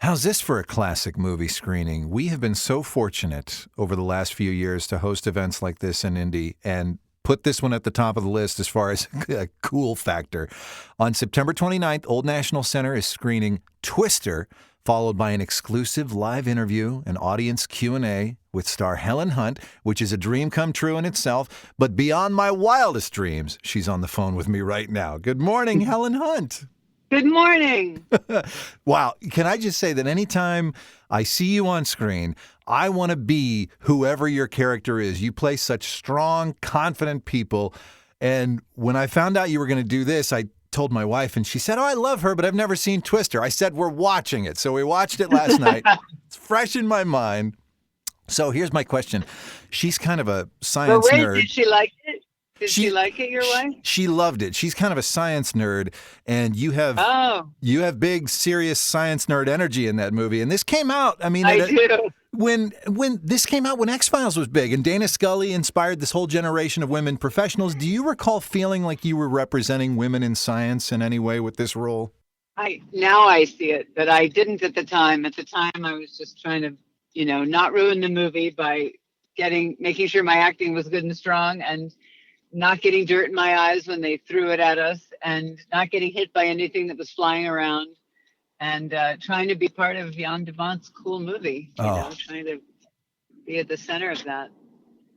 How's this for a classic movie screening? We have been so fortunate over the last few years to host events like this in Indy and put this one at the top of the list as far as a cool factor. On September 29th, Old National Center is screening Twister, followed by an exclusive live interview and audience Q&A with star Helen Hunt, which is a dream come true in itself. But beyond my wildest dreams, she's on the phone with me right now. Good morning, Helen Hunt. Good morning. Wow. Can I just say that anytime I see you on screen, I want to be whoever your character is. You play such strong, confident people. And when I found out you were going to do this, I told my wife, and she said, "Oh, I love her, but I've never seen Twister." I said, "We're watching it." So we watched it last night. It's fresh in my mind. So here's my question. She's kind of a science nerd. Did she like it? Did she like it, your wife? She loved it. She's kind of a science nerd, and you have big, serious science nerd energy in that movie. And this came out, I do. When this came out, when X-Files was big, and Dana Scully inspired this whole generation of women professionals, do you recall feeling like you were representing women in science in any way with this role? Now I see it, but I didn't at the time. At the time, I was just trying to, not ruin the movie by making sure my acting was good and strong, and not getting dirt in my eyes when they threw it at us, and not getting hit by anything that was flying around, and trying to be part of Jan de Bont's cool movie, trying to be at the center of that.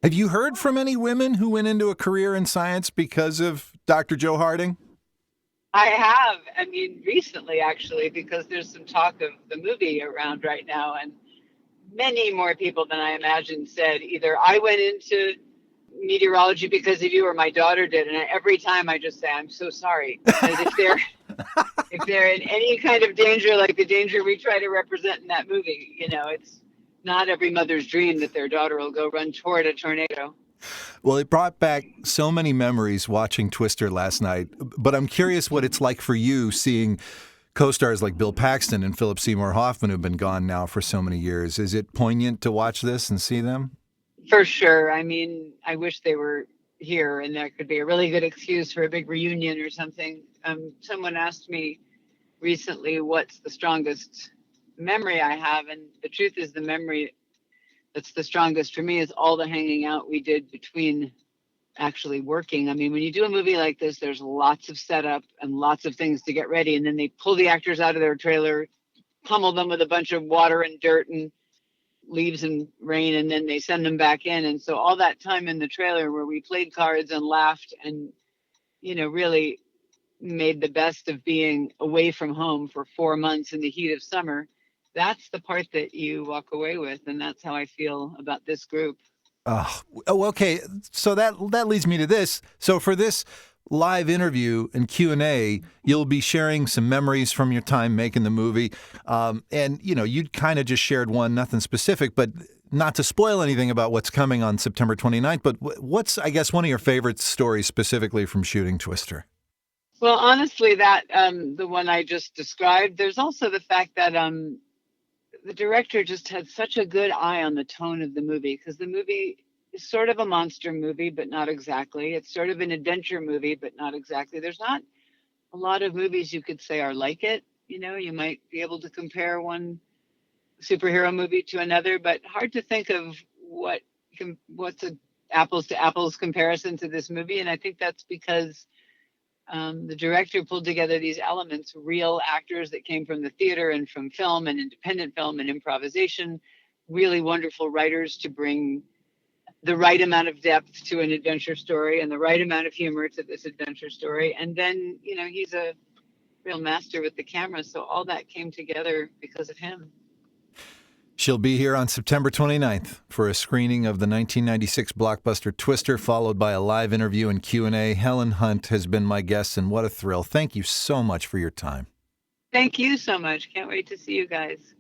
Have you heard from any women who went into a career in science because of Dr. Joe Harding? I have. Recently, actually, because there's some talk of the movie around right now, and many more people than I imagined said either I went into meteorology because of you or my daughter did, and every time I just say I'm so sorry. And if they're in any kind of danger, like the danger we try to represent in that movie, it's not every mother's dream that their daughter will go run toward a tornado. Well, it brought back so many memories watching Twister last night, but I'm curious what it's like for you seeing co-stars like Bill Paxton and Philip Seymour Hoffman who've been gone now for so many years. Is it poignant to watch this and see them? For sure. I wish they were here, and there could be a really good excuse for a big reunion or something. Someone asked me recently what's the strongest memory I have, and the truth is the memory that's the strongest for me is all the hanging out we did between actually working. When you do a movie like this, there's lots of setup and lots of things to get ready, and then they pull the actors out of their trailer, pummel them with a bunch of water and dirt and leaves and rain, and then they send them back in. And so all that time in the trailer where we played cards and laughed and really made the best of being away from home for 4 months in the heat of summer, that's the part that you walk away with. And that's how I feel about this group. Oh, okay. So that leads me to this. So for this live interview and Q&A, you'll be sharing some memories from your time making the movie. And, you'd kind of just shared one, nothing specific, but not to spoil anything about what's coming on September 29th. But what's, I guess, one of your favorite stories specifically from shooting Twister? Well, honestly, that the one I just described, there's also the fact that the director just had such a good eye on the tone of the movie, because the movie is sort of a monster movie, but not exactly. It's sort of an adventure movie, but not exactly. There's not a lot of movies you could say are like it. You might be able to compare one superhero movie to another, but hard to think of what's a apples to apples comparison to this movie. And I think that's because the director pulled together these elements, real actors that came from the theater and from film and independent film and improvisation, really wonderful writers to bring the right amount of depth to an adventure story and the right amount of humor to this adventure story. And then, he's a real master with the camera. So all that came together because of him. She'll be here on September 29th for a screening of the 1996 blockbuster Twister, followed by a live interview and Q&A. Helen Hunt has been my guest, and what a thrill. Thank you so much for your time. Thank you so much. Can't wait to see you guys.